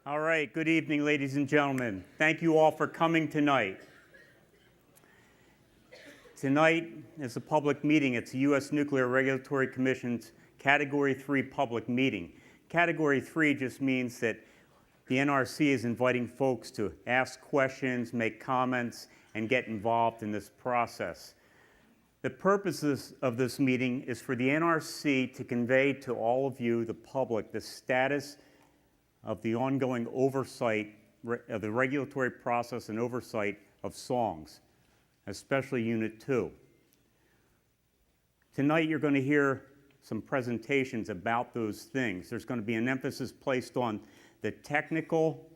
All right, good evening, ladies and gentlemen. Thank you all for coming tonight. Tonight is a public meeting. It's the U.S. Nuclear Regulatory Commission's Category 3 public meeting. Category 3 just means that the NRC is inviting folks to ask questions, make comments, and get involved in this process. The purposes of this meeting is for the NRC to convey to all of you, the public, the status of the ongoing oversight of the regulatory process and oversight of songs, especially Unit 2. Tonight you're going to hear some presentations about those things. There's going to be an emphasis placed on the technical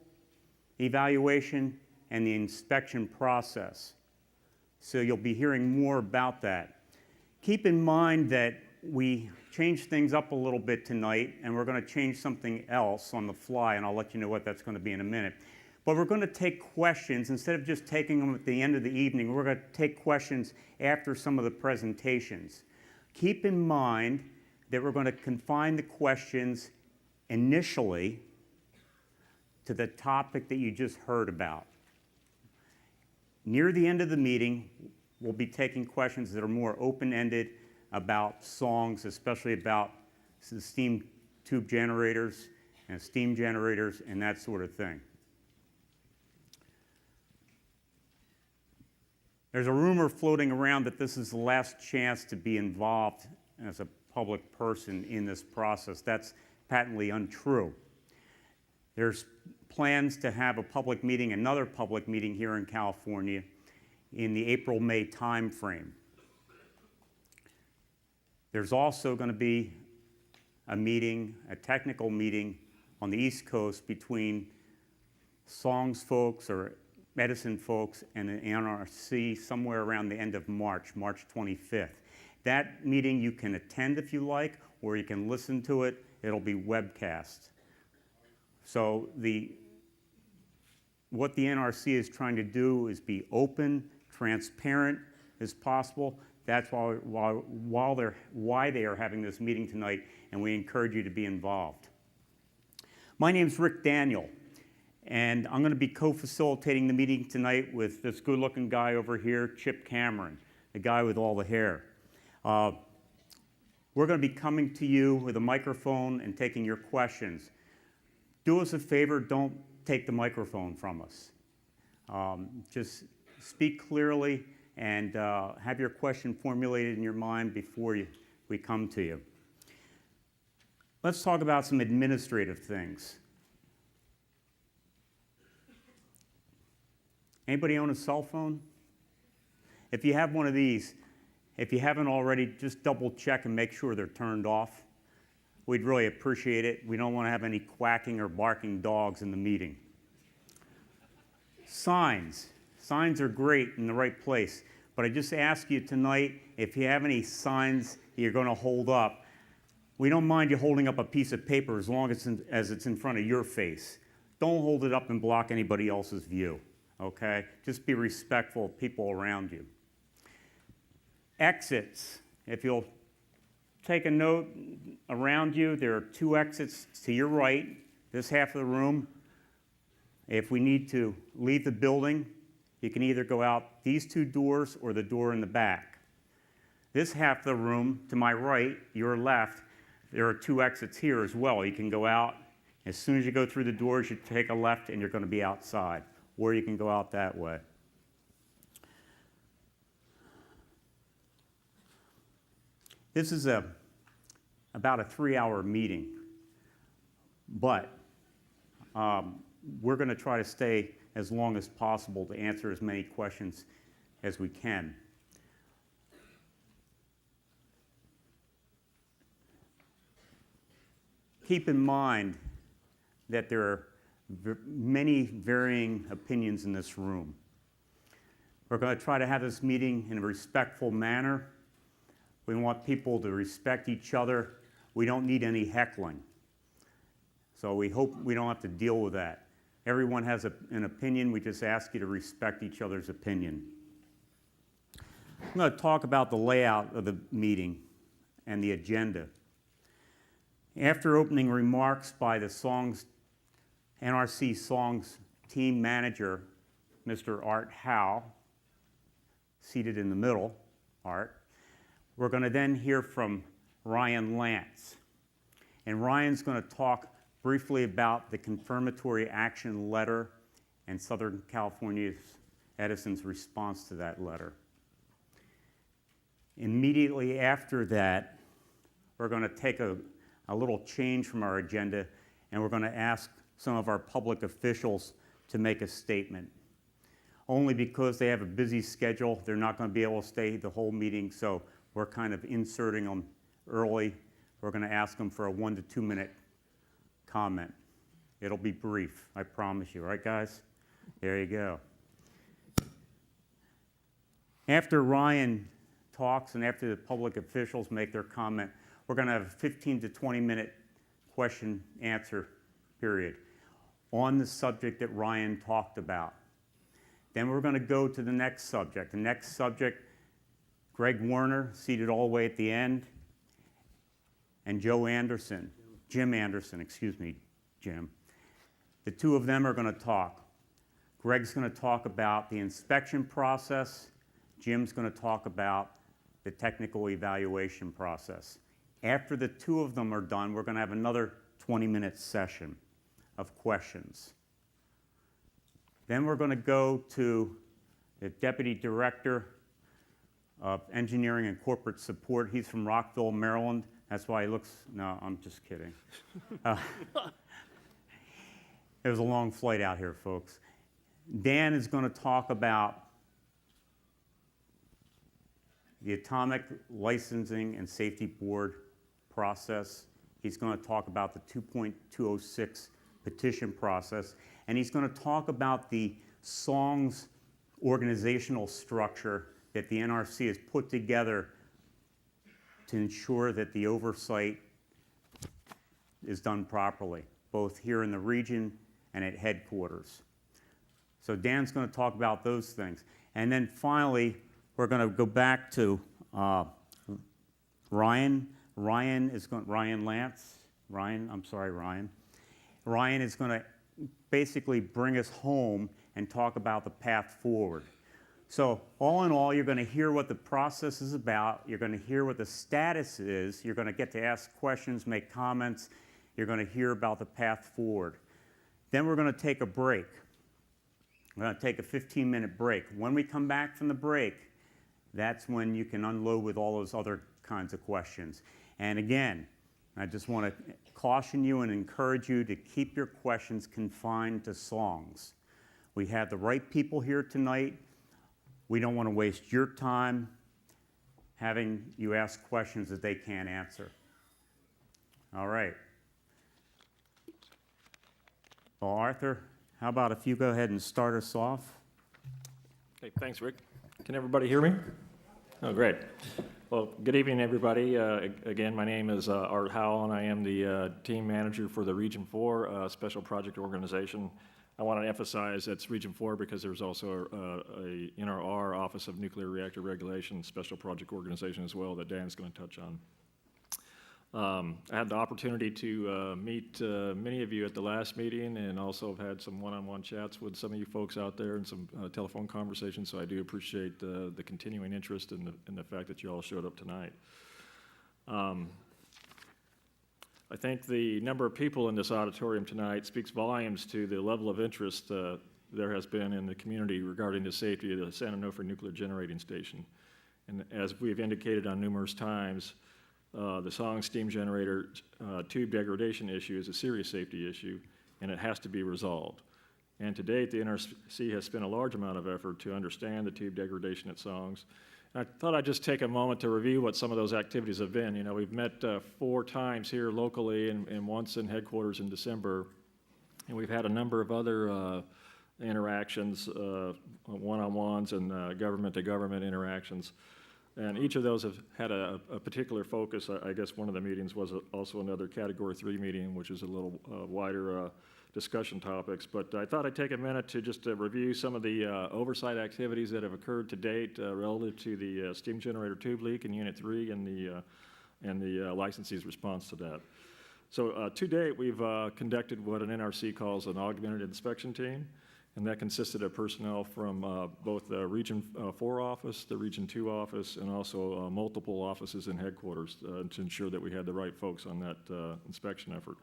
evaluation and the inspection process. So you'll be hearing more about that. Keep in mind that we changed things up a little bit tonight, and we're going to change something else on the fly, and I'll let you know what that's going to be in a minute. But we're going to take questions. Instead of just taking them at the end of the evening, we're going to take questions after some of the presentations. Keep in mind that we're going to confine the questions initially to the topic that you just heard about. Near the end of the meeting, we'll be taking questions that are more open-ended about songs, especially about the steam tube generators and steam generators and that sort of thing. There's a rumor floating around that this is the last chance to be involved as a public person in this process. That's patently untrue. There's plans to have a public meeting, another public meeting here in California in the April-May timeframe. There's also going to be a meeting, a technical meeting on the East Coast between songs folks or medicine folks and the NRC somewhere around the end of March 25th. That meeting you can attend if you like, or you can listen to it. It'll be webcast. So what the NRC is trying to do is be open, transparent as possible. That's why they are having this meeting tonight, and we encourage you to be involved. My name's Rick Daniel, and I'm going to be co-facilitating the meeting tonight with this good-looking guy over here, Chip Cameron, the guy with all the hair. We're going to be coming to you with a microphone and taking your questions. Do us a favor, don't take the microphone from us. Just speak clearly and have your question formulated in your mind before we come to you. Let's talk about some administrative things. Anybody own a cell phone? If you have one of these, if you haven't already, just double check and make sure they're turned off. We'd really appreciate it. We don't want to have any quacking or barking dogs in the meeting. Signs. Signs are great in the right place, but I just ask you tonight, if you have any signs you're going to hold up, we don't mind you holding up a piece of paper as long as it's in front of your face. Don't hold it up and block anybody else's view, okay? Just be respectful of people around you. Exits. If you'll take a note around you, there are 2 exits to your right, this half of the room. If we need to leave the building, you can either go out these 2 doors or the door in the back. This half of the room, to my right, your left, there are 2 exits here as well. You can go out. As soon as you go through the doors, you take a left and you're going to be outside. Or you can go out that way. This is about a 3-hour meeting, but we're going to try to stay as long as possible to answer as many questions as we can. Keep in mind that there are many varying opinions in this room. We're going to try to have this meeting in a respectful manner. We want people to respect each other. We don't need any heckling. So we hope we don't have to deal with that. Everyone has an opinion. We just ask you to respect each other's opinion. I'm going to talk about the layout of the meeting and the agenda. After opening remarks by the songs NRC Songs team manager, Mr. Art Howe, seated in the middle, Art. We're going to then hear from Ryan Lance. And Ryan's going to talk briefly about the confirmatory action letter and Southern California Edison's response to that letter. Immediately after that, we're going to take a little change from our agenda, and we're going to ask some of our public officials to make a statement. Only because they have a busy schedule, they're not going to be able to stay the whole meeting, so we're kind of inserting them early. We're going to ask them for a 1 to 2 minute comment. It'll be brief, I promise you, right guys? There you go. After Ryan talks and after the public officials make their comment, we're going to have a 15 to 20 minute question answer period on the subject that Ryan talked about. Then we're going to go to the next subject. The next subject, Greg Werner, seated all the way at the end, and Jim Anderson, excuse me, Jim. The two of them are going to talk. Greg's going to talk about the inspection process. Jim's going to talk about the technical evaluation process. After the two of them are done, we're going to have another 20-minute session of questions. Then we're going to go to the Deputy Director of Engineering and Corporate Support. He's from Rockville, Maryland. That's why he looks, no, I'm just kidding. It was a long flight out here, folks. Dan is going to talk about the Atomic Licensing and Safety Board process. He's going to talk about the 2.206 petition process, and he's going to talk about the SONGS organizational structure that the NRC has put together to ensure that the oversight is done properly, both here in the region and at headquarters. So Dan's going to talk about those things. And then finally, we're going to go back to Ryan. Ryan is going to basically bring us home and talk about the path forward. So all in all, you're going to hear what the process is about. You're going to hear what the status is. You're going to get to ask questions, make comments. You're going to hear about the path forward. Then we're going to take a break. We're going to take a 15-minute break. When we come back from the break, that's when you can unload with all those other kinds of questions. And again, I just want to caution you and encourage you to keep your questions confined to songs. We have the right people here tonight. We don't want to waste your time having you ask questions that they can't answer. All right. Well, Arthur, how about if you go ahead and start us off? Okay, thanks, Rick. Can everybody hear me? Oh, great. Well, good evening, everybody. Again, my name is Art Howell, and I am the team manager for the Region 4 Special Project Organization. I want to emphasize that's Region 4 because there's also a NRR, Office of Nuclear Reactor Regulation, Special Project Organization as well that Dan's going to touch on. I had the opportunity to meet many of you at the last meeting, and also have had some one-on-one chats with some of you folks out there and some telephone conversations, so I do appreciate the continuing interest in the fact that you all showed up tonight. I think the number of people in this auditorium tonight speaks volumes to the level of interest there has been in the community regarding the safety of the San Onofre Nuclear Generating Station. And as we've indicated on numerous times, the SONG steam generator tube degradation issue is a serious safety issue, and it has to be resolved. And to date, the NRC has spent a large amount of effort to understand the tube degradation at SONGS. And I thought I'd just take a moment to review what some of those activities have been. You know, we've met 4 times here locally and once in headquarters in December, and we've had a number of other interactions, one-on-ones and government-to-government interactions. And each of those have had a particular focus. I guess one of the meetings was also another Category 3 meeting, which is a little wider discussion topics. But I thought I'd take a minute to just review some of the oversight activities that have occurred to date relative to the steam generator tube leak in Unit 3 and the licensee's response to that. So to date, we've conducted what an NRC calls an augmented inspection team, and that consisted of personnel from both the Region 4 office, the Region 2 office, and also multiple offices and headquarters to ensure that we had the right folks on that inspection effort.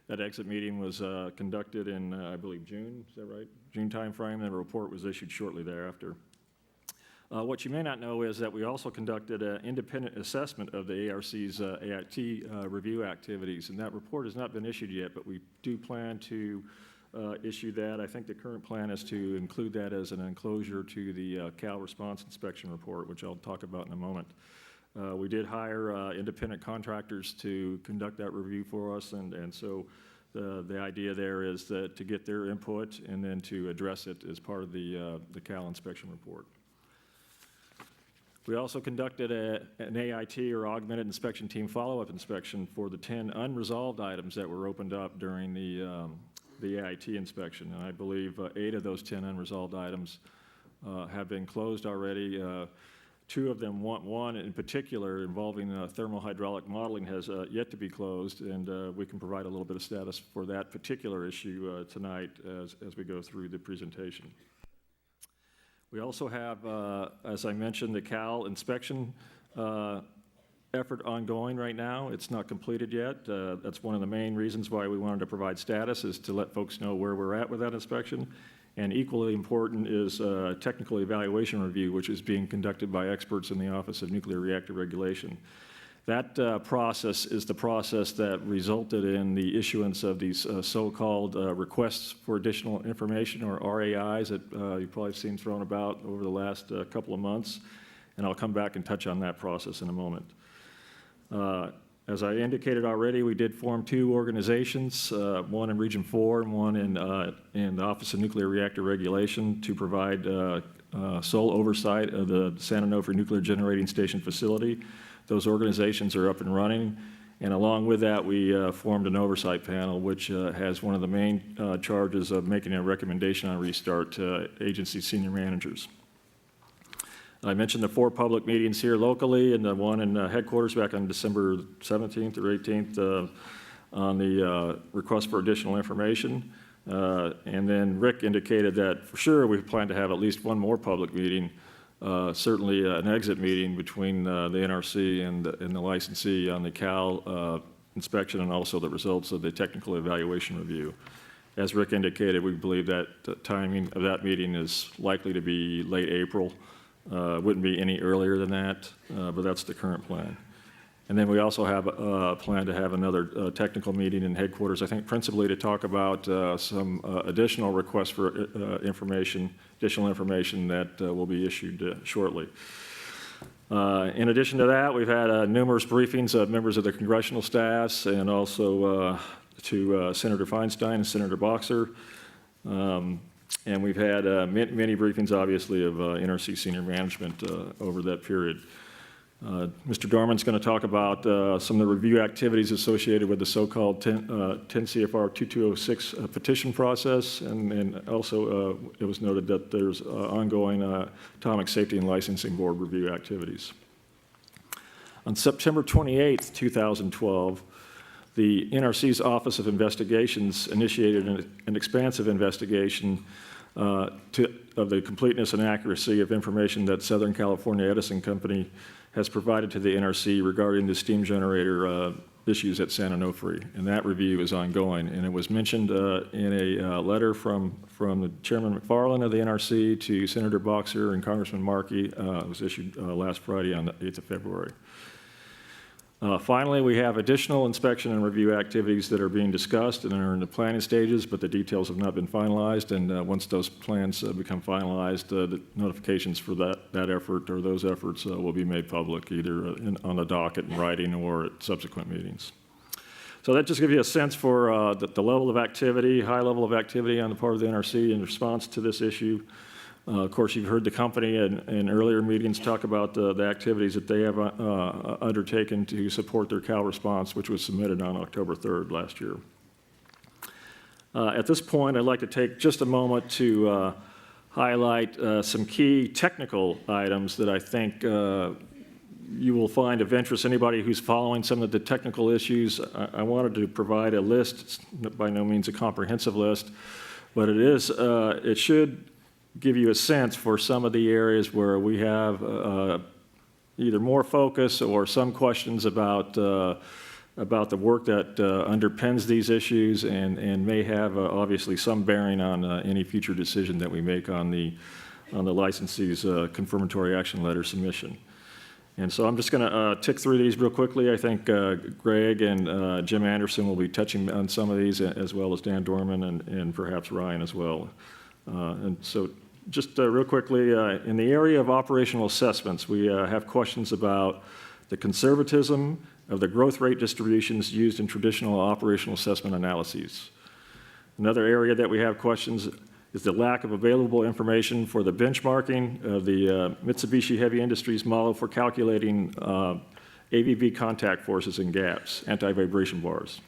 That exit meeting was conducted in, I believe, June, is that right? June timeframe, and a report was issued shortly thereafter. What you may not know is that we also conducted an independent assessment of the ARC's AIT review activities, and that report has not been issued yet, but we do plan to issue that. I think the current plan is to include that as an enclosure to the Cal Response Inspection Report, which I'll talk about in a moment. We did hire independent contractors to conduct that review for us, and so the idea there is that to get their input and then to address it as part of the Cal inspection report. We also conducted an AIT, or Augmented Inspection Team, follow-up inspection for the 10 unresolved items that were opened up during the AIT inspection. And I believe 8 of those 10 unresolved items have been closed already. 2 of them, one in particular involving thermohydraulic modeling, has yet to be closed, and we can provide a little bit of status for that particular issue tonight as we go through the presentation. We also have, as I mentioned, the Cal inspection effort ongoing right now. It's not completed yet. That's one of the main reasons why we wanted to provide status, is to let folks know where we're at with that inspection. And equally important is technical evaluation review, which is being conducted by experts in the Office of Nuclear Reactor Regulation. That process is the process that resulted in the issuance of these so-called requests for additional information, or RAIs, that you've probably seen thrown about over the last couple of months. And I'll come back and touch on that process in a moment. As I indicated already, we did form 2 organizations, one in Region 4 and one in the Office of Nuclear Reactor Regulation, to provide sole oversight of the San Onofre Nuclear Generating Station facility. Those organizations are up and running, and along with that, we formed an oversight panel, which has one of the main charges of making a recommendation on restart to agency senior managers. I mentioned the 4 public meetings here locally, and the one in headquarters back on December 17th or 18th on the request for additional information. And then Rick indicated that for sure we plan to have at least one more public meeting, certainly an exit meeting between the NRC and the licensee on the Cal inspection, and also the results of the technical evaluation review. As Rick indicated, we believe that the timing of that meeting is likely to be late April. Wouldn't be any earlier than that, but that's the current plan. And then we also have a plan to have another technical meeting in headquarters, I think principally to talk about some additional requests for additional information that will be issued shortly. In addition to that, we've had numerous briefings of members of the congressional staffs, and also to Senator Feinstein and Senator Boxer. And we've had many briefings, obviously, of NRC senior management over that period. Mr. Dorman's going to talk about some of the review activities associated with the so-called 10 CFR 2206 petition process, and also it was noted that there's ongoing Atomic Safety and Licensing Board review activities. On September 28th, 2012, the NRC's Office of Investigations initiated an expansive investigation of the completeness and accuracy of information that Southern California Edison Company has provided to the NRC regarding the steam generator issues at San Onofre, and that review is ongoing. And it was mentioned in a letter from the Chairman McFarland of the NRC to Senator Boxer and Congressman Markey. It was issued last Friday on the 8th of February. Finally, we have additional inspection and review activities that are being discussed and are in the planning stages, but the details have not been finalized. And once those plans become finalized, the notifications for that effort or those efforts will be made public, either on the docket in writing or at subsequent meetings. So that just gives you a sense for the level of activity, high level of activity on the part of the NRC in response to this issue. Of course, you've heard the company in earlier meetings talk about the activities that they have undertaken to support their Cal response, which was submitted on October 3rd last year. At this point, I'd like to take just a moment to highlight some key technical items that I think you will find of interest. Anybody who's following some of the technical issues, I wanted to provide a list. It's by no means a comprehensive list, but it should give you a sense for some of the areas where we have either more focus or some questions about the work that underpins these issues and may have obviously some bearing on any future decision that we make on the licensee's confirmatory action letter submission. And so I'm just going to tick through these real quickly. I think Greg and Jim Anderson will be touching on some of these, as well as Dan Dorman and perhaps Ryan as well. And so just real quickly, in the area of operational assessments, we have questions about the conservatism of the growth rate distributions used in traditional operational assessment analyses. Another area that we have questions is the lack of available information for the benchmarking of the Mitsubishi Heavy Industries model for calculating AVB contact forces and gaps, anti-vibration bars.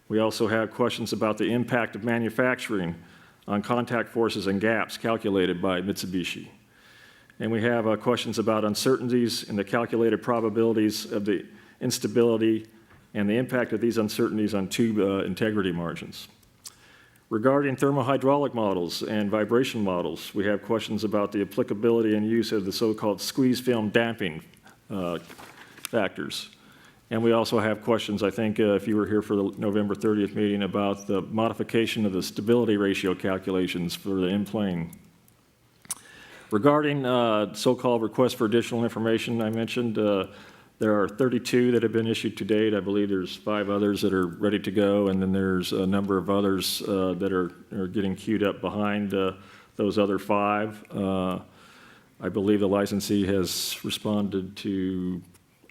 We also have questions about the impact of manufacturing on contact forces and gaps calculated by Mitsubishi. And we have questions about uncertainties in the calculated probabilities of the instability and the impact of these uncertainties on tube integrity margins. Regarding thermohydraulic models and vibration models, we have questions about the applicability and use of the so-called squeeze film damping factors. And we also have questions, I think, if you were here for the November 30th meeting, about the modification of the stability ratio calculations for the in-plane. Regarding so-called requests for additional information, I mentioned there are 32 that have been issued to date. I believe there's 5 others that are ready to go, and then there's a number of others that are getting queued up behind those other 5. I believe the licensee has responded to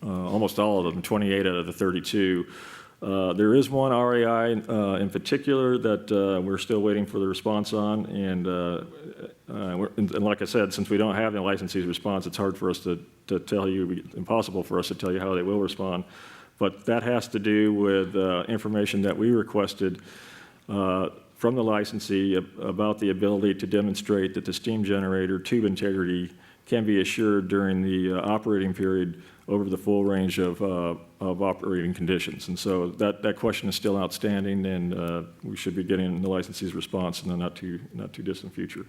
almost all of them, 28 out of the 32. There is one RAI in particular that we're still waiting for the response on, and like I said, since we don't have the licensee's response, it's hard for us to tell you, impossible for us to tell you how they will respond. But that has to do with information that we requested from the licensee about the ability to demonstrate that the steam generator tube integrity can be assured during the operating period over the full range of operating conditions. And so that question is still outstanding, and we should be getting the licensee's response in the not too distant future.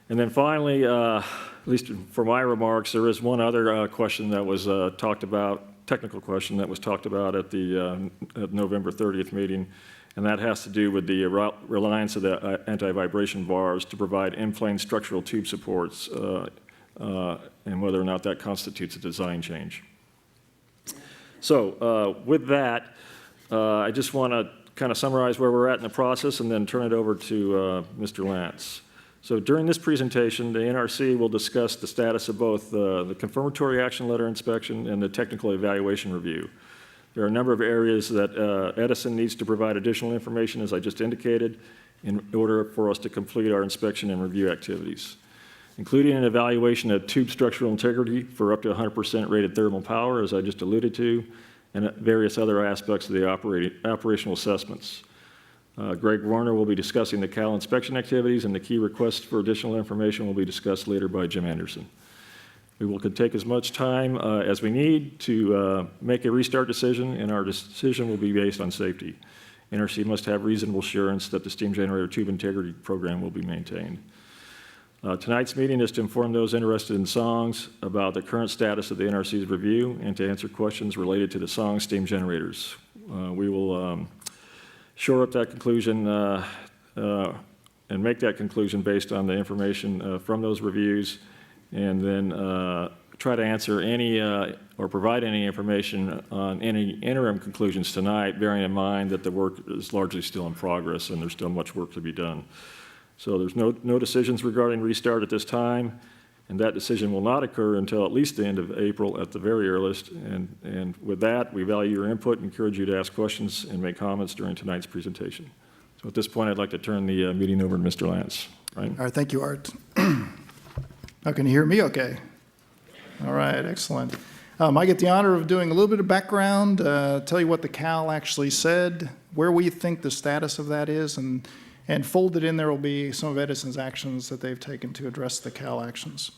And then finally, at least for my remarks, there is one other question that was talked about, technical question that was talked about at the November 30th meeting, and that has to do with the reliance of the anti-vibration bars to provide in-plane structural tube supports and whether or not that constitutes a design change. So with that, I just want to kind of summarize where we're at in the process and then turn it over to Mr. Lance. So during this presentation, the NRC will discuss the status of both the confirmatory action letter inspection and the technical evaluation review. There are a number of areas that Edison needs to provide additional information, as I just indicated, in order for us to complete our inspection and review activities, including an evaluation of tube structural integrity for up to 100% rated thermal power, as I just alluded to, and various other aspects of the operational assessments. Greg Warner will be discussing the CAL inspection activities, and the key requests for additional information will be discussed later by Jim Anderson. We will take as much time as we need to make a restart decision, and our decision will be based on safety. NRC must have reasonable assurance that the steam generator tube integrity program will be maintained. Tonight's meeting is to inform those interested in songs about the current status of the NRC's review and to answer questions related to the song steam generators. We will shore up that conclusion and make that conclusion based on the information from those reviews, and then try to answer any or provide any information on any interim conclusions tonight, bearing in mind that the work is largely still in progress and there's still much work to be done. So there's no decisions regarding restart at this time, and that decision will not occur until at least the end of April at the very earliest. And with that, we value your input and encourage you to ask questions and make comments during tonight's presentation. So at this point, I'd like to turn the meeting over to Mr. Lance. Right? All right, thank you, Art. Now, can you hear me okay? All right, excellent. I get the honor of doing a little bit of background, tell you what the CAL actually said, where we think the status of that is, and folded in there will be some of Edison's actions that they've taken to address the CAL actions.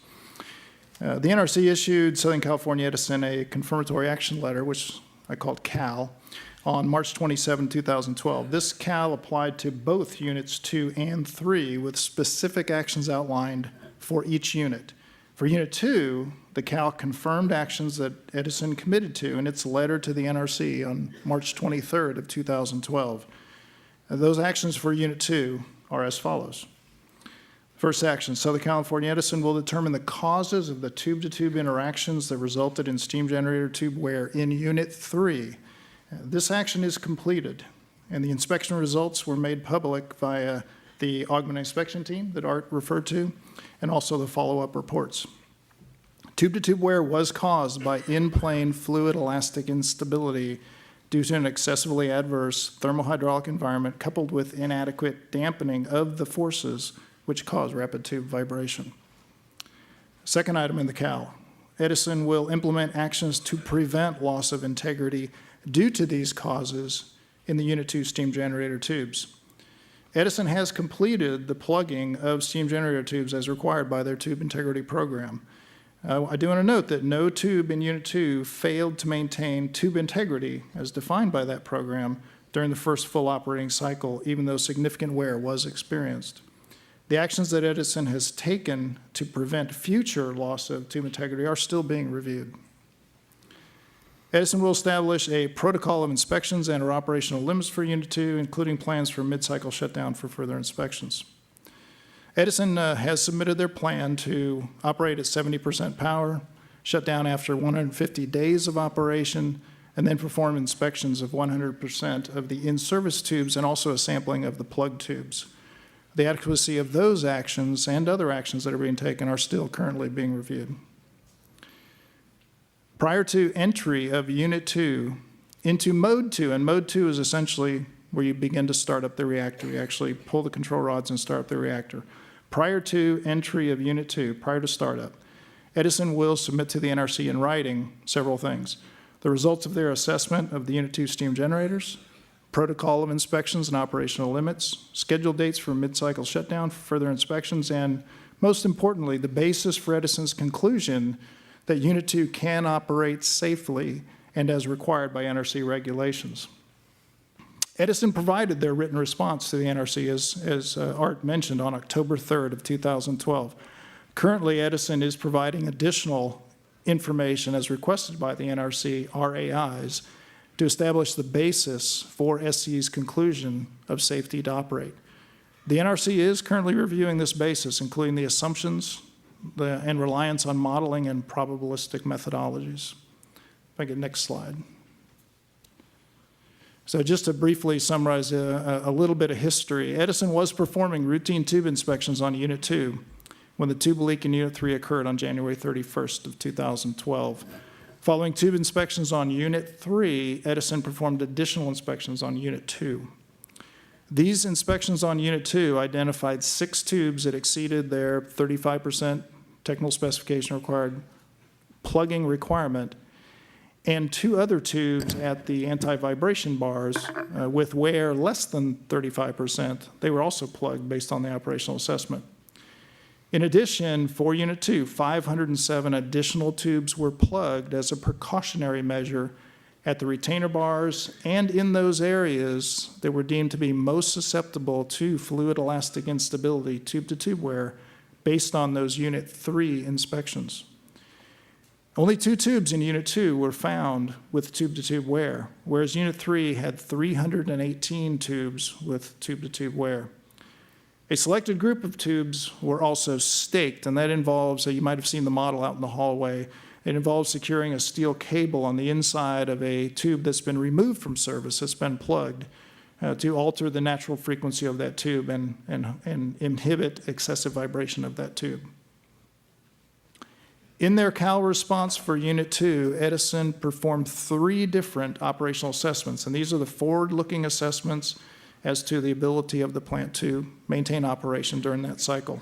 The NRC issued Southern California Edison a confirmatory action letter, which I called CAL, on March 27, 2012. This CAL applied to both Units 2 and 3 with specific actions outlined for each unit. For Unit 2, the CAL confirmed actions that Edison committed to in its letter to the NRC on March 23rd of 2012. Those actions for Unit 2 are as follows. First action, Southern California Edison will determine the causes of the tube-to-tube interactions that resulted in steam generator tube wear in Unit 3. This action is completed, and the inspection results were made public via the augmented inspection team that Art referred to, and also the follow-up reports. Tube-to-tube wear was caused by in-plane fluid elastic instability due to an excessively adverse thermohydraulic environment coupled with inadequate dampening of the forces which cause rapid tube vibration. Second item in the CAL, Edison will implement actions to prevent loss of integrity due to these causes in the Unit 2 steam generator tubes. Edison has completed the plugging of steam generator tubes as required by their tube integrity program. I do want to note that no tube in Unit 2 failed to maintain tube integrity as defined by that program during the first full operating cycle, even though significant wear was experienced. The actions that Edison has taken to prevent future loss of tube integrity are still being reviewed. Edison will establish a protocol of inspections and/or operational limits for Unit 2, including plans for mid-cycle shutdown for further inspections. Edison has submitted their plan to operate at 70% power, shut down after 150 days of operation, and then perform inspections of 100% of the in-service tubes and also a sampling of the plugged tubes. The adequacy of those actions and other actions that are being taken are still currently being reviewed. Prior to entry of Unit 2 into Mode 2, and Mode 2 is essentially where you begin to start up the reactor. You actually pull the control rods and start up the reactor. Prior to entry of Unit 2, prior to startup, Edison will submit to the NRC in writing several things. The results of their assessment of the Unit 2 steam generators, protocol of inspections and operational limits, scheduled dates for mid-cycle shutdown for further inspections, and most importantly, the basis for Edison's conclusion that Unit 2 can operate safely and as required by NRC regulations. Edison provided their written response to the NRC, as Art mentioned, on October 3rd of 2012. Currently, Edison is providing additional information as requested by the NRC RAIs to establish the basis for SCE's conclusion of safety to operate. The NRC is currently reviewing this basis, including the assumptions and reliance on modeling and probabilistic methodologies. If I get next slide. So just to briefly summarize a little bit of history, Edison was performing routine tube inspections on Unit 2 when the tube leak in Unit 3 occurred on January 31st of 2012. Following tube inspections on Unit 3, Edison performed additional inspections on Unit 2. These inspections on Unit 2 identified 6 tubes that exceeded their 35% technical specification required plugging requirement, and 2 other tubes at the anti-vibration bars with wear less than 35%. They were also plugged based on the operational assessment. In addition, for Unit 2, 507 additional tubes were plugged as a precautionary measure at the retainer bars and in those areas that were deemed to be most susceptible to fluid elastic instability, tube-to-tube wear, based on those Unit 3 inspections. Only 2 tubes in Unit 2 were found with tube-to-tube wear, whereas Unit 3 had 318 tubes with tube-to-tube wear. A selected group of tubes were also staked, and that involves, you might have seen the model out in the hallway, it involves securing a steel cable on the inside of a tube that's been removed from service, that's been plugged, to alter the natural frequency of that tube and inhibit excessive vibration of that tube. In their CAL response for Unit 2, Edison performed 3 different operational assessments, and these are the forward-looking assessments as to the ability of the plant to maintain operation during that cycle.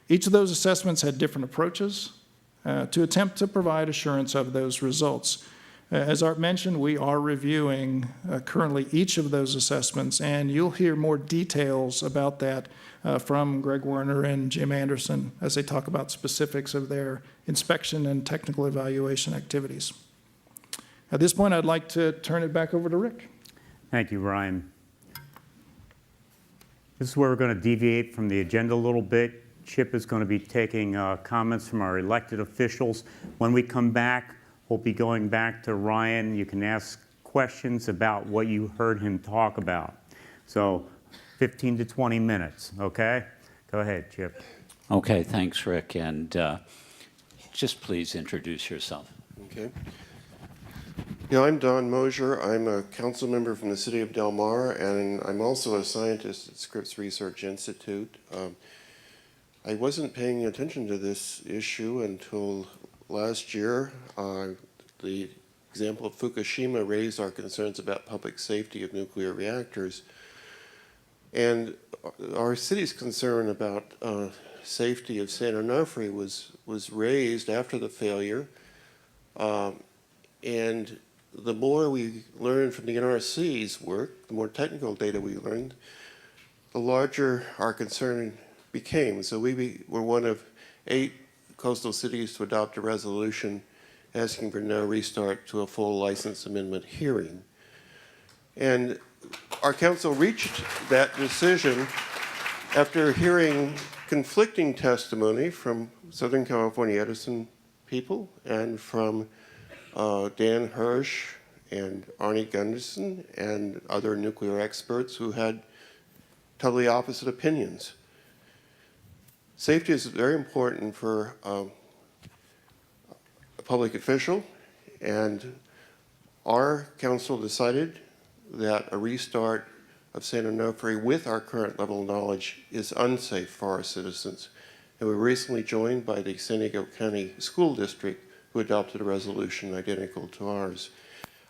Each of those assessments had different approaches to attempt to provide assurance of those results. As Art mentioned, we are reviewing currently each of those assessments, and you'll hear more details about that from Greg Werner and Jim Anderson as they talk about specifics of their inspection and technical evaluation activities. At this point, I'd like to turn it back over to Rick. Thank you, Ryan. This is where we're going to deviate from the agenda a little bit. Chip is going to be taking comments from our elected officials. When we come back, we'll be going back to Ryan. You can ask questions about what you heard him talk about. So 15 to 20 minutes, okay? Go ahead, Chip. Okay, thanks, Rick. And just please introduce yourself. Okay. Yeah, I'm Don Mosier. I'm a council member from the city of Del Mar, and I'm also a scientist at Scripps Research Institute. I wasn't paying attention to this issue until last year. The example of Fukushima raised our concerns about public safety of nuclear reactors. And our city's concern about safety of San Onofre was raised after the failure. And the more we learned from the NRC's work, the more technical data we learned, the larger our concern became. So we were one of 8 coastal cities to adopt a resolution asking for no restart to a full license amendment hearing. And our council reached that decision after hearing conflicting testimony from Southern California Edison people and from Dan Hirsch and Arnie Gunderson and other nuclear experts who had totally opposite opinions. Safety is very important for a public official, and our council decided that a restart of San Onofre with our current level of knowledge is unsafe for our citizens. And we were recently joined by the San Diego County School District, who adopted a resolution identical to ours.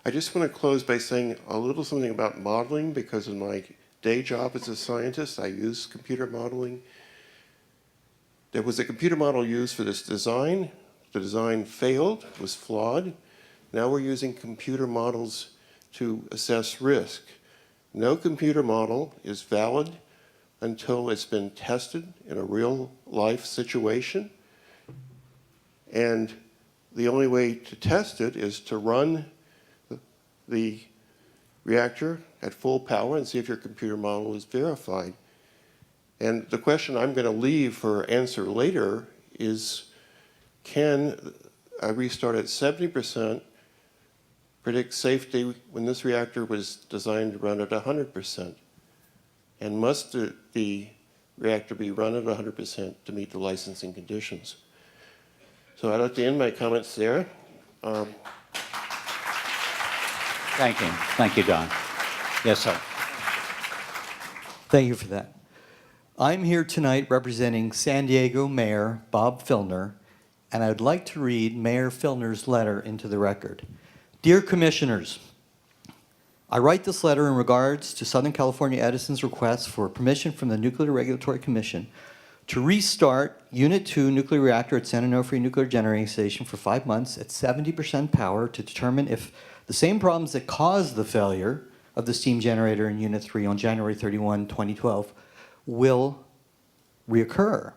I just want to close by saying a little something about modeling, because in my day job as a scientist, I use computer modeling. There was a computer model used for this design. The design failed, was flawed. Now we're using computer models to assess risk. No computer model is valid until it's been tested in a real life situation. And the only way to test it is to run the reactor at full power and see if your computer model is verified. And the question I'm going to leave for answer later is, can a restart at 70% predict safety when this reactor was designed to run at 100%? And must the reactor be run at 100% to meet the licensing conditions? So I'd like to end my comments there. Thank you. Thank you, Don. Yes, sir. Thank you for that. I'm here tonight representing San Diego Mayor Bob Filner, and I'd like to read Mayor Filner's letter into the record. Dear Commissioners, I write this letter in regards to Southern California Edison's request for permission from the Nuclear Regulatory Commission to restart Unit 2 nuclear reactor at San Onofre Nuclear Generating Station for 5 months at 70% power to determine if the same problems that caused the failure of the steam generator in Unit 3 on January 31, 2012 will reoccur.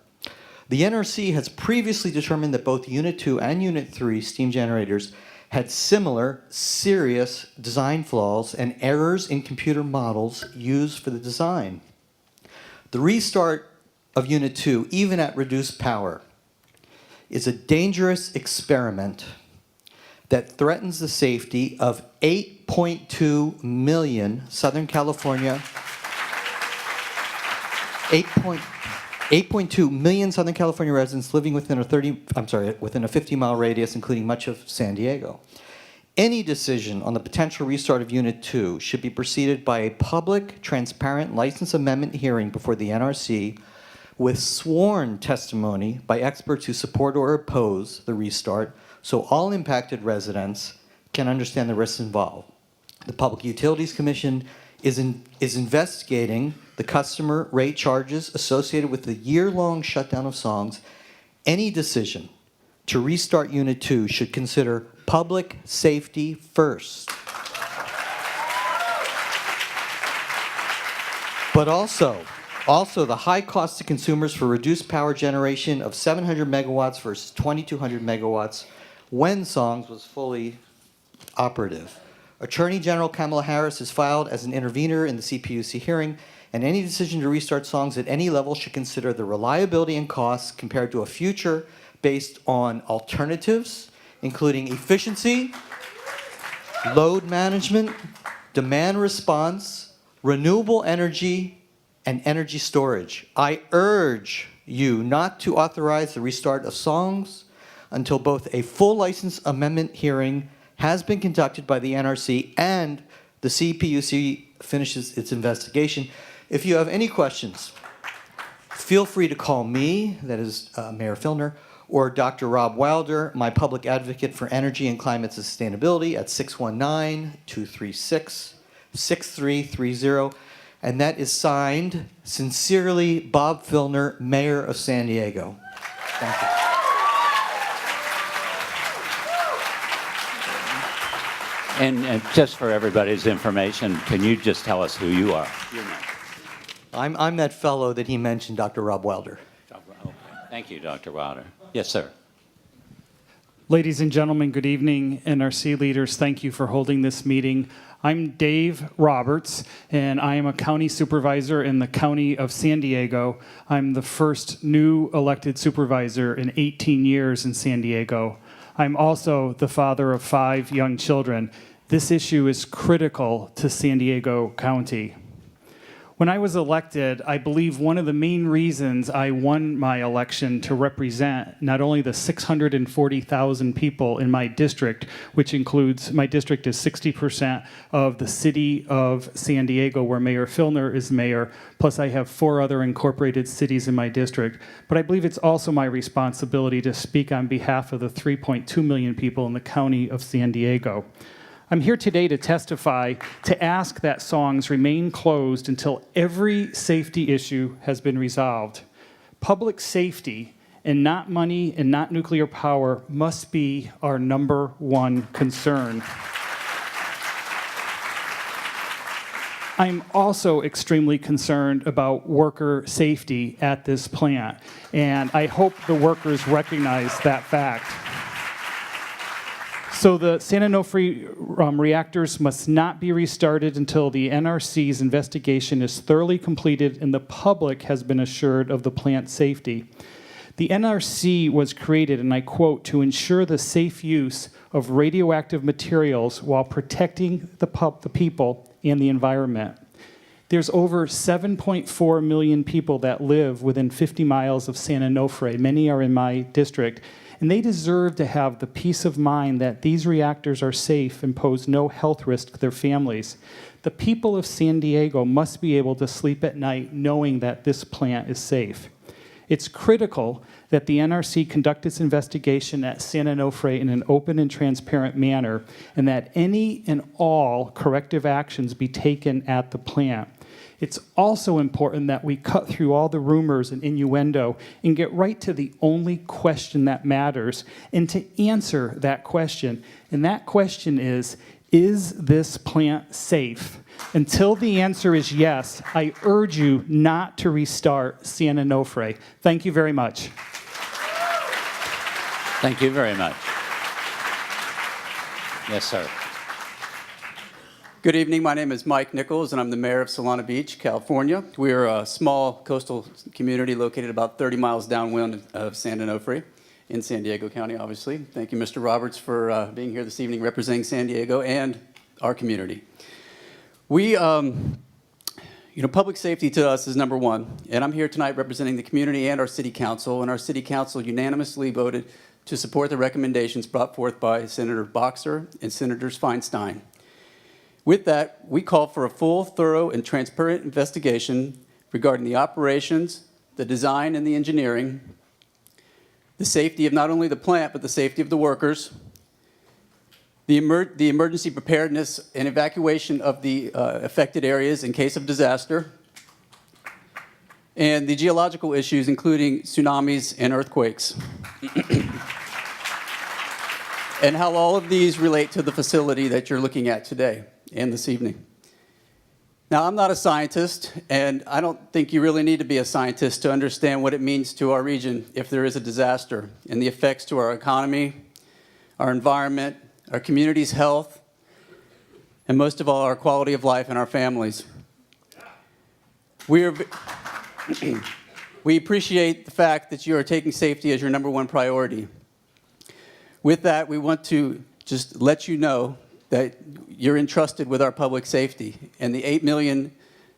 The NRC has previously determined that both Unit 2 and Unit 3 steam generators had similar serious design flaws and errors in computer models used for the design. The restart of Unit 2, even at reduced power, is a dangerous experiment that threatens the safety of 8.2 million Southern California 8.2 million Southern California residents living within a 50-mile radius, including much of San Diego. Any decision on the potential restart of Unit 2 should be preceded by a public, transparent license amendment hearing before the NRC with sworn testimony by experts who support or oppose the restart, so all impacted residents can understand the risks involved. The Public Utilities Commission is investigating the customer rate charges associated with the year-long shutdown of songs. Any decision to restart Unit 2 should consider public safety first. But also the high cost to consumers for reduced power generation of 700 megawatts versus 2,200 megawatts when SONGS was fully operative. Attorney General Kamala Harris has filed as an intervener in the CPUC hearing, and any decision to restart SONGS at any level should consider the reliability and costs compared to a future based on alternatives, including efficiency, load management, demand response, renewable energy, and energy storage. I urge you not to authorize the restart of SONGS until both a full license amendment hearing has been conducted by the NRC and the CPUC finishes its investigation. If you have any questions, feel free to call me, that is Mayor Filner, or Dr. Rob Wilder, my public advocate for energy and climate sustainability at 619-236-6330. And that is signed, sincerely, Bob Filner, Mayor of San Diego. Thank you. And just for everybody's information, can you just tell us who you are? Your name. I'm that fellow that he mentioned, Dr. Rob Wilder. Okay. Thank you, Dr. Wilder. Yes, sir. Ladies and gentlemen, good evening. NRC leaders, thank you for holding this meeting. I'm Dave Roberts, and I am a county supervisor in the county of San Diego. I'm the first new elected supervisor in 18 years in San Diego. I'm also the father of 5 young children. This issue is critical to San Diego County. When I was elected, I believe one of the main reasons I won my election to represent not only the 640,000 people in my district, which includes, my district is 60% of the city of San Diego, where Mayor Filner is mayor, plus I have 4 other incorporated cities in my district. But I believe it's also my responsibility to speak on behalf of the 3.2 million people in the county of San Diego. I'm here today to testify to ask that SONGS remain closed until every safety issue has been resolved. Public safety, and not money and not nuclear power, must be our #1 concern. I'm also extremely concerned about worker safety at this plant, and I hope the workers recognize that fact. So the San Onofre reactors must not be restarted until the NRC's investigation is thoroughly completed and the public has been assured of the plant's safety. The NRC was created, and I quote, to ensure the safe use of radioactive materials while protecting the people and the environment. There's over 7.4 million people that live within 50 miles of San Onofre. Many are in my district. And they deserve to have the peace of mind that these reactors are safe and pose no health risk to their families. The people of San Diego must be able to sleep at night knowing that this plant is safe. It's critical that the NRC conduct its investigation at San Onofre in an open and transparent manner, and that any and all corrective actions be taken at the plant. It's also important that we cut through all the rumors and innuendo and get right to the only question that matters and to answer that question. And that question is this plant safe? Until the answer is yes, I urge you not to restart San Onofre. Thank you very much. Thank you very much. Yes, sir. Good evening. My name is Mike Nichols, and I'm the mayor of Solana Beach, California. We are a small coastal community located about 30 miles downwind of San Onofre in San Diego County, obviously. Thank you, Mr. Roberts, for being here this evening representing San Diego and our community. We, public safety to us is #1, and I'm here tonight representing the community and our city council, and our city council unanimously voted to support the recommendations brought forth by Senator Boxer and Senators Feinstein. With that, we call for a full, thorough, and transparent investigation regarding the operations, the design and the engineering, the safety of not only the plant, but the safety of the workers, the emergency preparedness and evacuation of the affected areas in case of disaster, and the geological issues, including tsunamis and earthquakes. and how all of these relate to the facility that you're looking at today and this evening. Now, I'm not a scientist, and I don't think you really need to be a scientist to understand what it means to our region if there is a disaster, and the effects to our economy, our environment, our community's health, and most of all, our quality of life and our families. We appreciate the fact that you are taking safety as your #1 priority. With that, we want to just let you know that you're entrusted with our public safety and the 8 million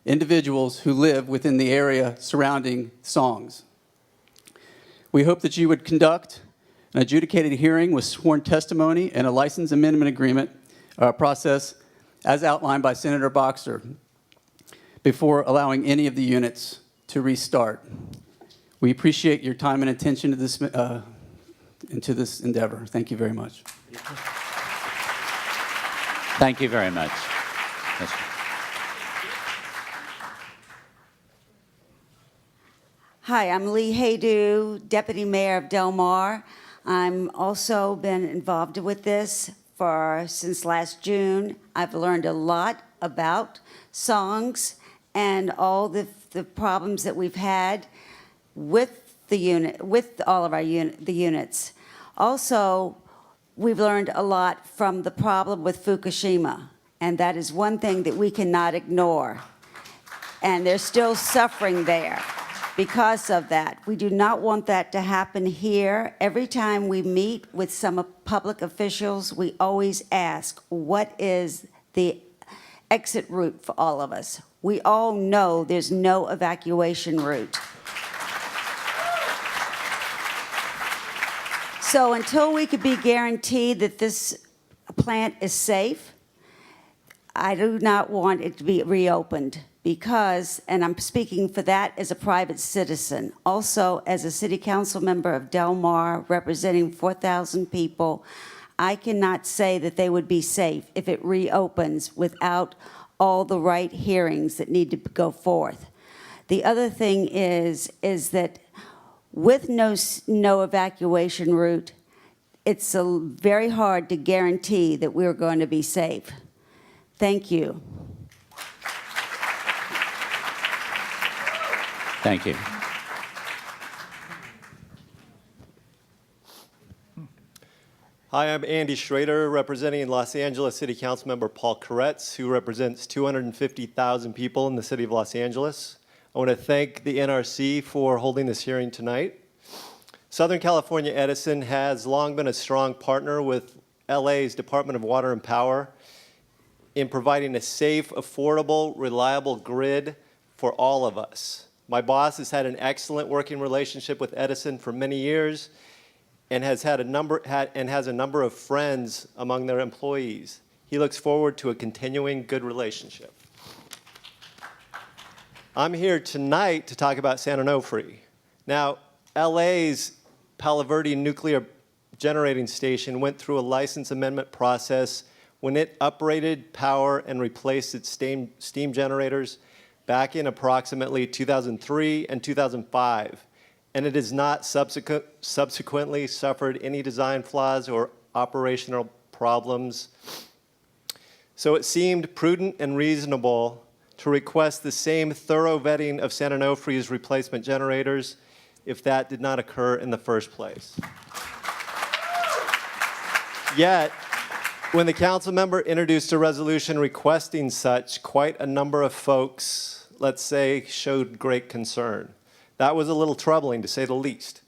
individuals who live within the area surrounding Songs. We hope that you would conduct an adjudicated hearing with sworn testimony and a license amendment agreement process as outlined by Senator Boxer before allowing any of the units to restart. We appreciate your time and attention to this, into this endeavor. Thank you very much. Thank you very much. Yes. Hi, I'm Lee Haydu, Deputy Mayor of Del Mar. I'm also been involved with this since last June. I've learned a lot about Songs and all the problems that we've had with all of the units. Also, we've learned a lot from the problem with Fukushima, and that is one thing that we cannot ignore. And they're still suffering there because of that. We do not want that to happen here. Every time we meet with some public officials, we always ask, what is the exit route for all of us? We all know there's no evacuation route. So until we could be guaranteed that this plant is safe, I do not want it to be reopened because, and I'm speaking for that as a private citizen, also as a city council member of Del Mar representing 4,000 people, I cannot say that they would be safe if it reopens without all the right hearings that need to go forth. The other thing is that with no evacuation route, it's very hard to guarantee that we're going to be safe. Thank you. Thank you. Hi, I'm Andy Schrader, representing Los Angeles City Council member Paul Koretz, who represents 250,000 people in the city of Los Angeles. I want to thank the NRC for holding this hearing tonight. Southern California Edison has long been a strong partner with LA's Department of Water and Power in providing a safe, affordable, reliable grid for all of us. My boss has had an excellent working relationship with Edison for many years and has a number of friends among their employees. He looks forward to a continuing good relationship. I'm here tonight to talk about San Onofre. Now, LA's Palo Verde nuclear generating station went through a license amendment process when it uprated power and replaced its steam generators back in approximately 2003 and 2005. And it has not subsequently suffered any design flaws or operational problems. So it seemed prudent and reasonable to request the same thorough vetting of San Onofre's replacement generators if that did not occur in the first place. Yet, when the council member introduced a resolution requesting such, quite a number of folks, let's say, showed great concern. That was a little troubling, to say the least.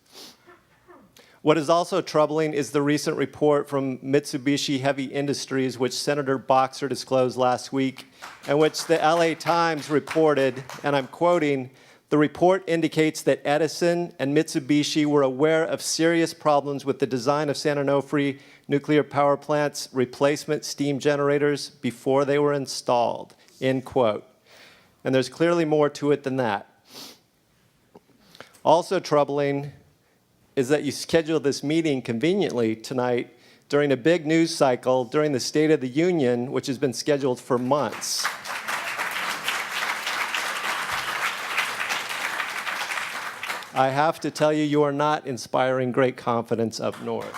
What is also troubling is the recent report from Mitsubishi Heavy Industries, which Senator Boxer disclosed last week, and which the LA Times reported, and I'm quoting, "The report indicates that Edison and Mitsubishi were aware of serious problems with the design of San Onofre nuclear power plant's replacement steam generators before they were installed," end quote. And there's clearly more to it than that. Also troubling is that you scheduled this meeting conveniently tonight during a big news cycle during the State of the Union, which has been scheduled for months. I have to tell you, you are not inspiring great confidence up north.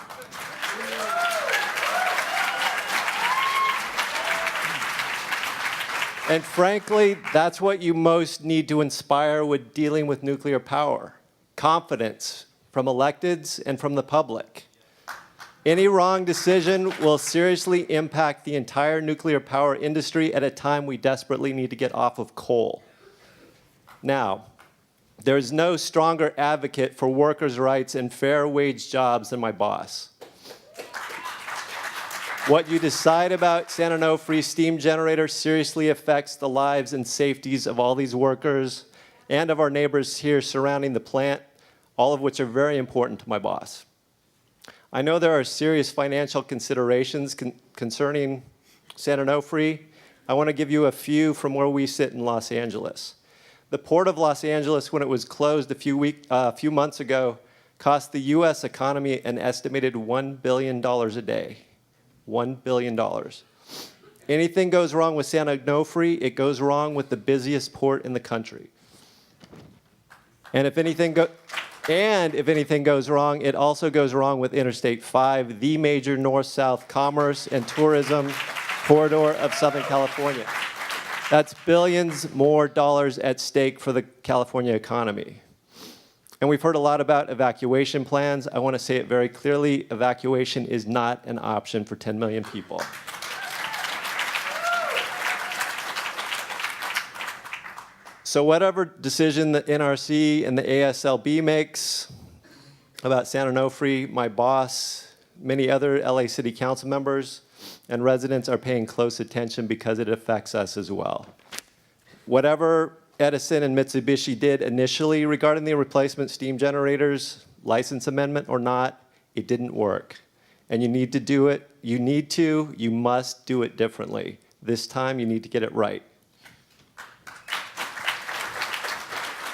And frankly, that's what you most need to inspire with dealing with nuclear power. Confidence from electeds and from the public. Any wrong decision will seriously impact the entire nuclear power industry at a time we desperately need to get off of coal. Now, there's no stronger advocate for workers' rights and fair wage jobs than my boss. What you decide about San Onofre steam generator seriously affects the lives and safeties of all these workers and of our neighbors here surrounding the plant, all of which are very important to my boss. I know there are serious financial considerations concerning San Onofre. I want to give you a few from where we sit in Los Angeles. The Port of Los Angeles, when it was closed a few months ago, cost the U.S. economy an estimated $1 billion a day. $1 billion. Anything goes wrong with San Onofre, it goes wrong with the busiest port in the country. And if anything goes wrong, it also goes wrong with Interstate 5, the major north-south commerce and tourism corridor of Southern California. That's billions more dollars at stake for the California economy. And we've heard a lot about evacuation plans. I want to say it very clearly, evacuation is not an option for 10 million people. So whatever decision the NRC and the ASLB makes about San Onofre, my boss, many other LA City Council members and residents are paying close attention because it affects us as well. Whatever Edison and Mitsubishi did initially regarding the replacement steam generators, license amendment or not, it didn't work. And you need to do it, you must do it differently. This time you need to get it right.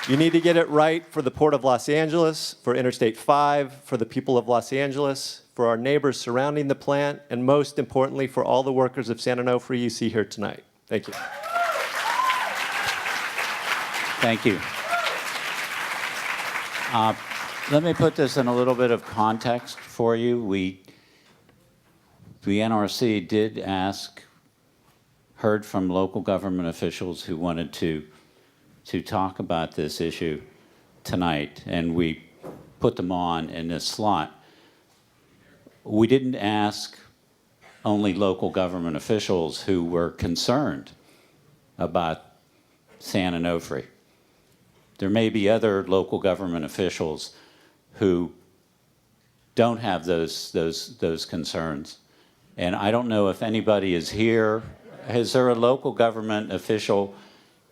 You need to get it right for the Port of Los Angeles, for Interstate 5, for the people of Los Angeles, for our neighbors surrounding the plant, and most importantly, for all the workers of San Onofre you see here tonight. Thank you. Thank you. Let me put this in a little bit of context for you. The NRC did heard from local government officials who wanted to talk about this issue tonight, and we put them on in this slot. We didn't ask only local government officials who were concerned about San Onofre. There may be other local government officials who don't have those concerns. And I don't know if anybody is here. Is there a local government official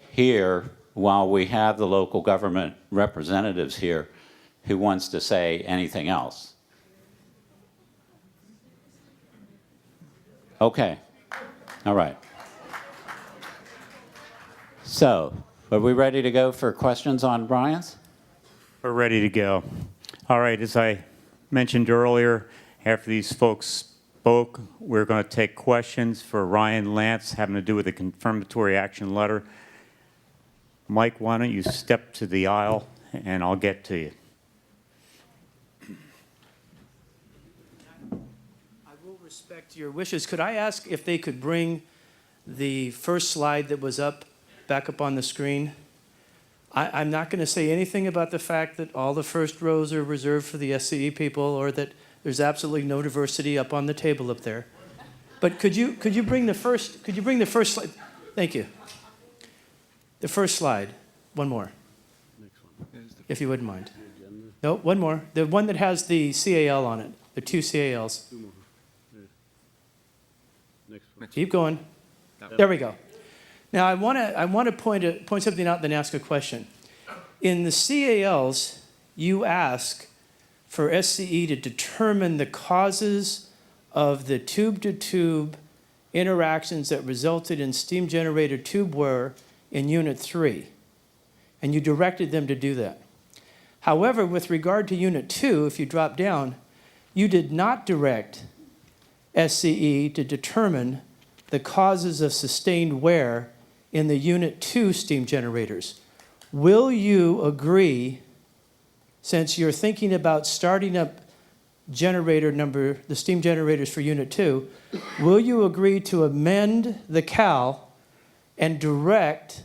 here, while we have the local government representatives here, who wants to say anything else? Okay. All right. So, are we ready to go for questions on Brian's? We're ready to go. All right, as I mentioned earlier, after these folks spoke, we're going to take questions for Ryan Lance having to do with the confirmatory action letter. Mike, why don't you step to the aisle and I'll get to you. I will respect your wishes. Could I ask if they could bring the first slide that was up back up on the screen? I'm not going to say anything about the fact that all the first rows are reserved for the SCE people, or that there's absolutely no diversity up on the table up there. But could you bring the first slide? Thank you. The first slide. One more. If you wouldn't mind. No, one more. The one that has the CAL on it. The 2 CALs. Keep going. There we go. Now I want to point something out and then ask a question. In the CALs, you ask for SCE to determine the causes of the tube-to-tube interactions that resulted in steam generator tube wear in Unit 3, and you directed them to do that. However, with regard to Unit 2, if you drop down, you did not direct SCE to determine the causes of sustained wear in the Unit 2 steam generators. Will you agree, since you're thinking about starting up the steam generators for Unit 2, will you agree to amend the CAL and direct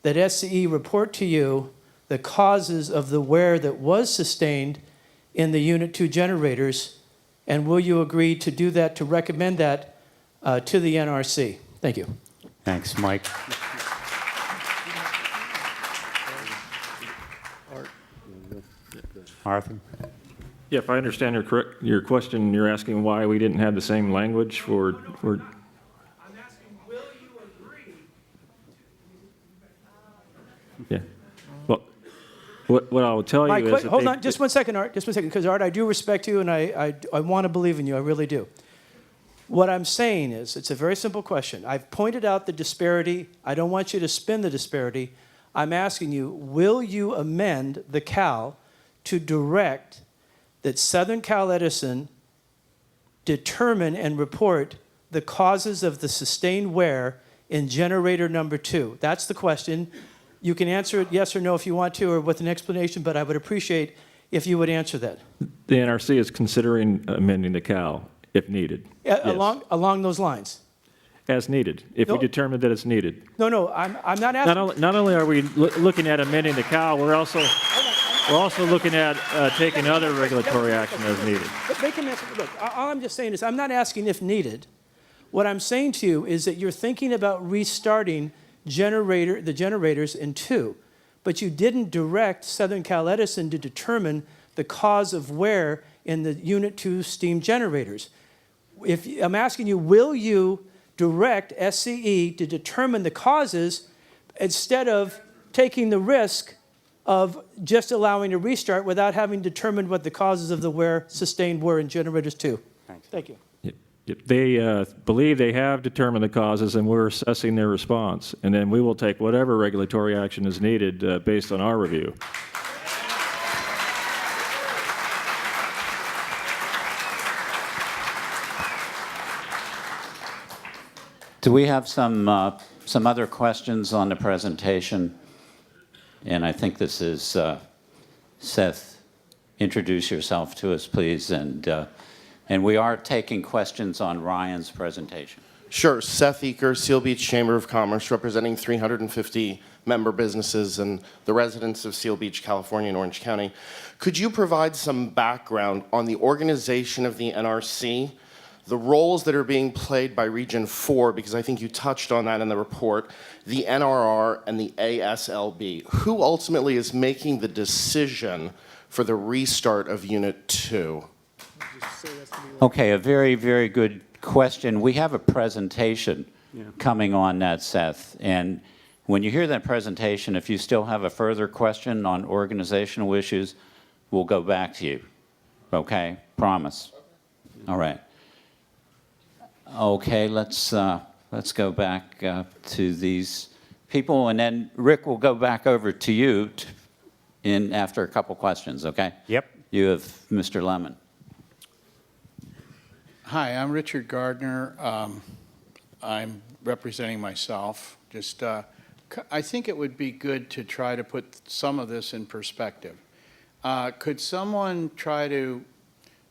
that SCE report to you the causes of the wear that was sustained in the Unit 2 generators? And will you agree to do that, to recommend that to the NRC? Thank you. Thanks, Mike. Arthur? Yeah, if I understand your question, you're asking why we didn't have the same language for. I'm asking, will you agree? Yeah. Well, what I will tell you is that hold on, just one second, Art, just one second, because Art, I do respect you and I want to believe in you, I really do. What I'm saying is, it's a very simple question. I've pointed out the disparity. I don't want you to spin the disparity. I'm asking you, will you amend the CAL to direct that Southern Cal Edison determine and report the causes of the sustained wear in generator number 2? That's the question. You can answer it yes or no if you want to, or with an explanation, but I would appreciate if you would answer that. the NRC is considering amending the CAL if needed. Yes. Along those lines. As needed, if we determine that it's needed. No, I'm not asking. Not only are we looking at amending the CAL, we're also looking at taking other regulatory action as needed. But they can answer. Look, all I'm just saying is I'm not asking if needed. What I'm saying to you is that you're thinking about restarting the generators in 2, but you didn't direct Southern Cal Edison to determine the cause of wear in the Unit 2 steam generators. I'm asking you, will you direct SCE to determine the causes instead of taking the risk of just allowing a restart without having determined what the causes of the wear sustained were in generators 2? Thanks. Thank you. They believe they have determined the causes, and we're assessing their response. And then we will take whatever regulatory action is needed based on our review. Do we have some other questions on the presentation? And I think this is Seth. Introduce yourself to us, please. And we are taking questions on Ryan's presentation. Sure. Seth Eaker, Seal Beach Chamber of Commerce, representing 350 member businesses and the residents of Seal Beach, California, and Orange County. Could you provide some background on the organization of the NRC, the roles that are being played by Region 4, because I think you touched on that in the report, the NRR and the ASLB? Who ultimately is making the decision for the restart of Unit 2? Okay, a very, very good question. We have a presentation coming on that, Seth. And when you hear that presentation, if you still have a further question on organizational issues, we'll go back to you. Okay? Promise. All right. Okay, let's go back to these people, and then Rick will go back over to you after a couple questions, okay? Yep. You have Mr. Lemon. Hi, I'm Richard Gardner. I'm representing myself. I think it would be good to try to put some of this in perspective. Could someone try to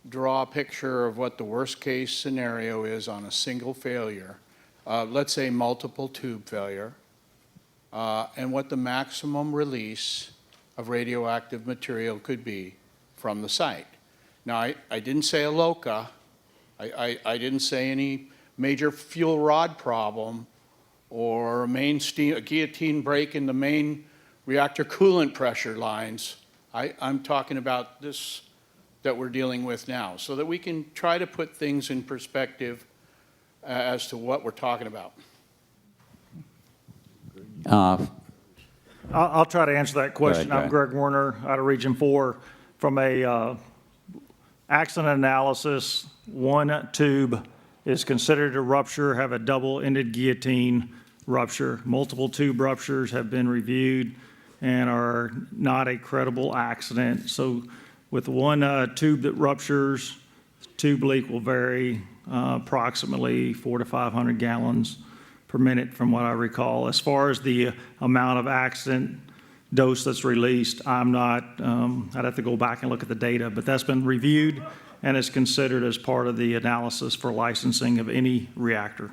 draw a picture of what the worst case scenario is on a single failure, let's say multiple tube failure, and what the maximum release of radioactive material could be from the site? Now, I didn't say a LOCA. I didn't say any major fuel rod problem or a guillotine break in the main reactor coolant pressure lines. I'm talking about this that we're dealing with now, so that we can try to put things in perspective as to what we're talking about. I'll try to answer that question. I'm Greg Warner out of Region 4. From a accident analysis, one tube is considered a rupture, have a double-ended guillotine rupture. Multiple tube ruptures have been reviewed and are not a credible accident. So with one tube that ruptures, tube leak will vary approximately 400 to 500 gallons per minute from what I recall. As far as the amount of accident dose that's released, I'm not, I'd have to go back and look at the data, but that's been reviewed and is considered as part of the analysis for licensing of any reactor.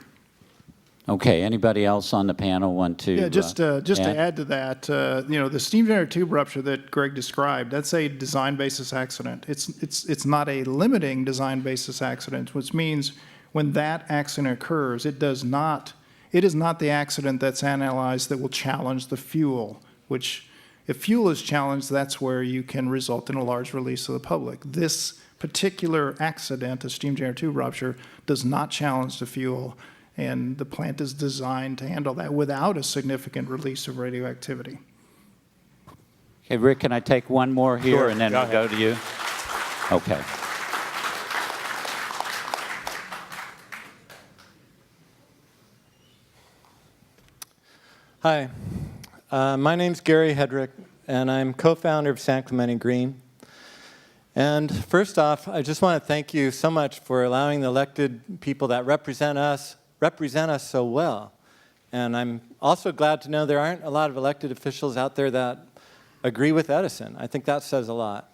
Okay, anybody else on the panel want to? Yeah, just to add to that, the steam generator tube rupture that Greg described, that's a design basis accident. It's not a limiting design basis accident, which means when that accident occurs, it is not the accident that's analyzed that will challenge the fuel, which if fuel is challenged, that's where you can result in a large release to the public. This particular accident, a steam generator tube rupture, does not challenge the fuel, and the plant is designed to handle that without a significant release of radioactivity. Okay, Rick, can I take one more here Sure, and then we'll go to you? Okay. Hi, my name's Gary Hedrick, and I'm co-founder of San Clemente Green. And first off, I just want to thank you so much for allowing the elected people that represent us so well. And I'm also glad to know there aren't a lot of elected officials out there that agree with Edison. I think that says a lot.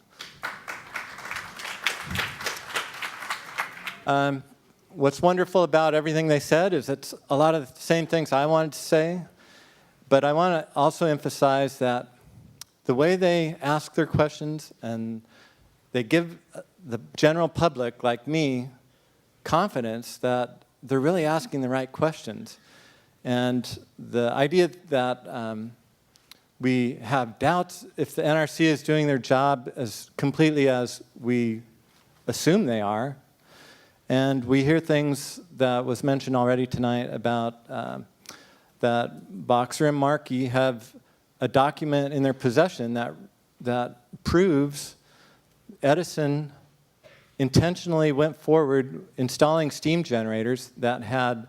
What's wonderful about everything they said is it's a lot of the same things I wanted to say, but I want to also emphasize that the way they ask their questions and they give the general public, like me, confidence that they're really asking the right questions. And the idea that we have doubts if the NRC is doing their job as completely as we assume they are. And we hear things that was mentioned already tonight about that Boxer and Markey have a document in their possession that proves Edison intentionally went forward installing steam generators that had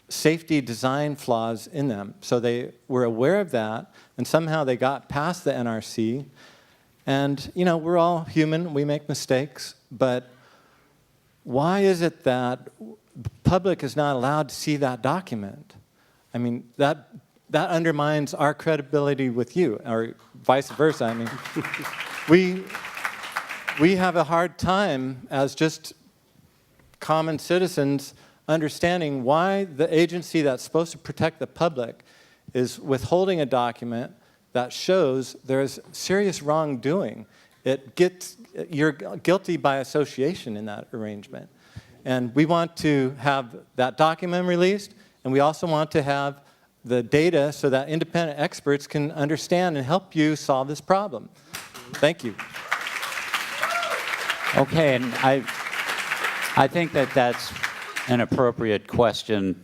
safety design flaws in them. So they were aware of that, and somehow they got past the NRC. And, we're all human, we make mistakes, but why is it that the public is not allowed to see that document? I mean, that undermines our credibility with you, or vice versa. I mean, we have a hard time as just common citizens understanding why the agency that's supposed to protect the public is withholding a document that shows there's serious wrongdoing. You're guilty by association in that arrangement. And we want to have that document released, and we also want to have the data so that independent experts can understand and help you solve this problem. Thank you. Okay, and I think that's an appropriate question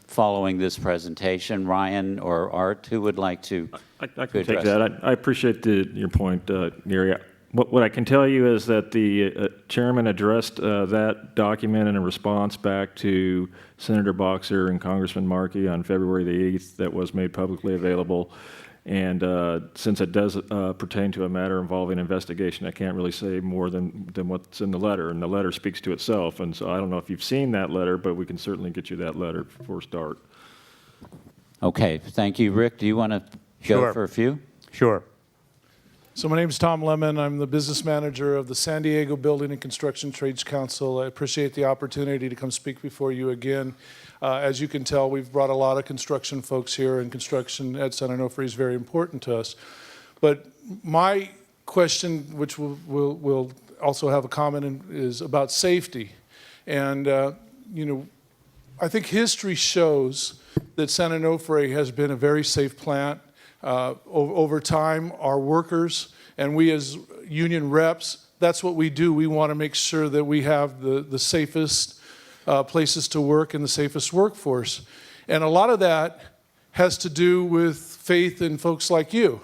following this presentation. Ryan or Art, who would like to I can take that. I appreciate your point, Neri. What I can tell you is that the chairman addressed that document in a response back to Senator Boxer and Congressman Markey on February the 8th that was made publicly available. And since it does pertain to a matter involving investigation, I can't really say more than what's in the letter. And the letter speaks to itself. And so I don't know if you've seen that letter, but we can certainly get you that letter for a start. Okay, thank you. Rick, do you want to go for a few? Sure. So my name is Tom Lemon. I'm the business manager of the San Diego Building and Construction Trades Council. I appreciate the opportunity to come speak before you again. As you can tell, we've brought a lot of construction folks here, and construction at San Onofre is very important to us. But my question, which we'll also have a comment in, is about safety. And, I think history shows that San Onofre has been a very safe plant. Over time, our workers and we as union reps, that's what we do. We want to make sure that we have the safest places to work and the safest workforce. And a lot of that has to do with faith in folks like you,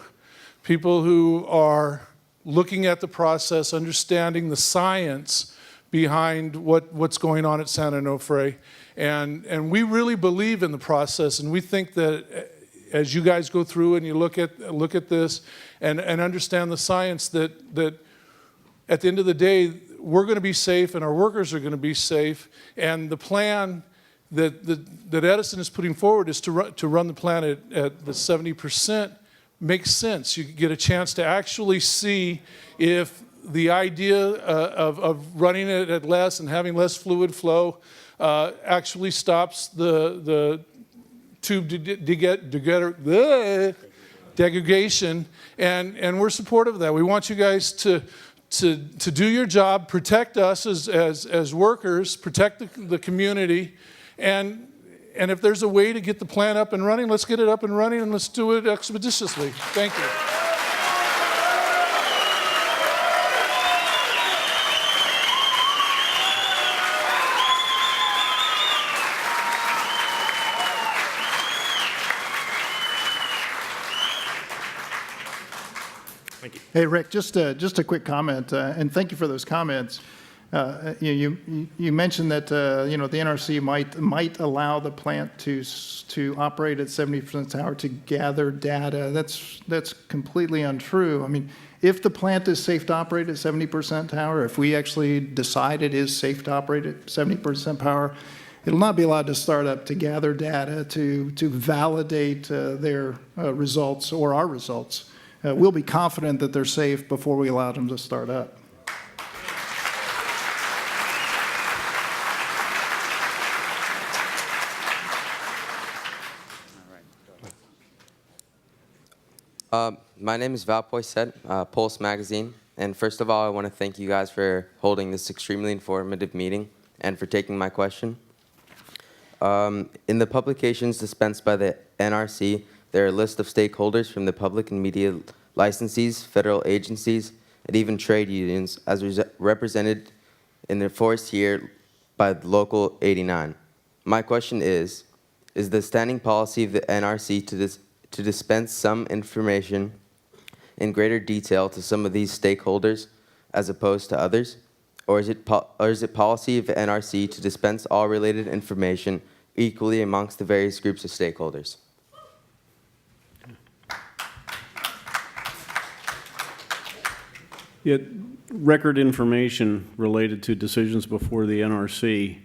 people who are looking at the process, understanding the science behind what's going on at San Onofre. And we really believe in the process, and we think that as you guys go through and you look at this and understand the science, that at the end of the day, we're going to be safe and our workers are going to be safe. And the plan that Edison is putting forward is to run the plant at the 70% makes sense. You get a chance to actually see if the idea of running it at less and having less fluid flow actually stops the tube degradation, and we're supportive of that. We want you guys to do your job, protect us as workers, protect the community, and if there's a way to get the plant up and running, let's get it up and running, and let's do it expeditiously. Thank you. Hey, Rick, just a quick comment, and thank you for those comments. You mentioned that the NRC might allow the plant to operate at 70% power to gather data. That's completely untrue. I mean, if the plant is safe to operate at 70% power, if we actually decide it is safe to operate at 70% power, it'll not be allowed to start up to gather data to validate their results or our results. We'll be confident that they're safe before we allow them to start up. My name is Val Poisset, Pulse Magazine, and first of all, I want to thank you guys for holding this extremely informative meeting and for taking my question. In the publications dispensed by the NRC, there are a list of stakeholders from the public and media licensees, federal agencies, and even trade unions as represented in the forest here by Local 89. My question is the standing policy of the NRC to dispense some information in greater detail to some of these stakeholders as opposed to others? Or is it policy of the NRC to dispense all related information equally amongst the various groups of stakeholders? Record information related to decisions before the NRC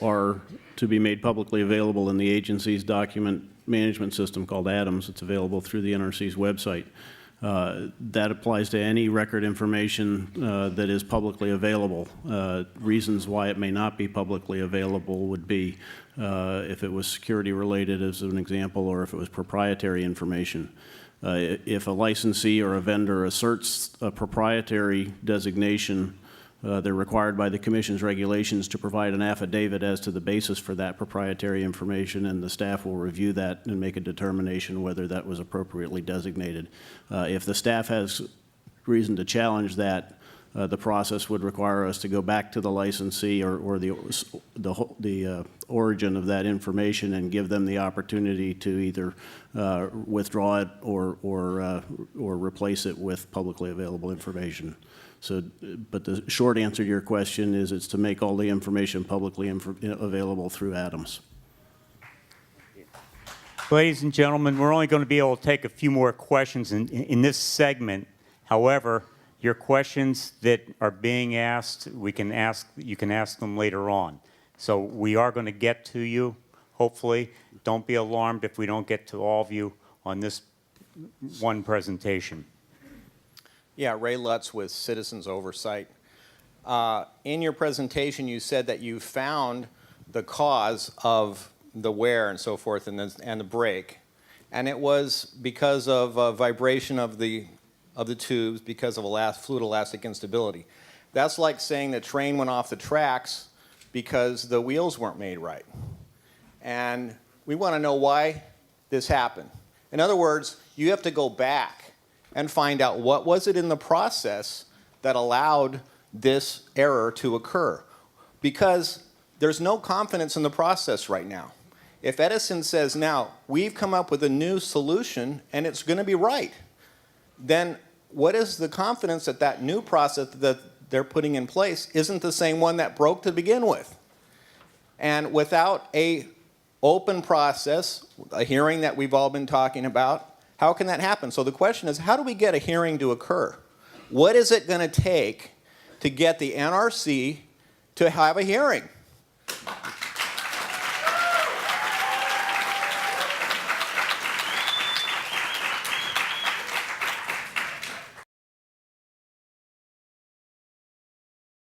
are to be made publicly available in the agency's document management system called ADAMS. It's available through the NRC's website. That applies to any record information that is publicly available. Reasons why it may not be publicly available would be if it was security related, as an example, or if it was proprietary information. If a licensee or a vendor asserts a proprietary designation, they're required by the Commission's regulations to provide an affidavit as to the basis for that proprietary information, and the staff will review that and make a determination whether that was appropriately designated. If the staff has reason to challenge that, the process would require us to go back to the licensee or the origin of that information and give them the opportunity to either withdraw it or replace it with publicly available information. So, but the short answer to your question is it's to make all the information publicly available through ADAMS. Ladies and gentlemen, we're only going to be able to take a few more questions in this segment. However, your questions that are being asked, you can ask them later on. So we are going to get to you, hopefully. Don't be alarmed if we don't get to all of you on this one presentation. Yeah, Ray Lutz with Citizens Oversight. In your presentation, you said that you found the cause of the wear and so forth and the break, and it was because of vibration of the tubes because of fluid elastic instability. That's like saying the train went off the tracks because the wheels weren't made right. And we want to know why this happened. In other words, you have to go back and find out what was it in the process that allowed this error to occur. Because there's no confidence in the process right now. If Edison says, now, we've come up with a new solution and it's going to be right, then what is the confidence that that new process that they're putting in place isn't the same one that broke to begin with? And without an open process, a hearing that we've all been talking about, how can that happen? So the question is, how do we get a hearing to occur? What is it going to take to get the NRC to have a hearing?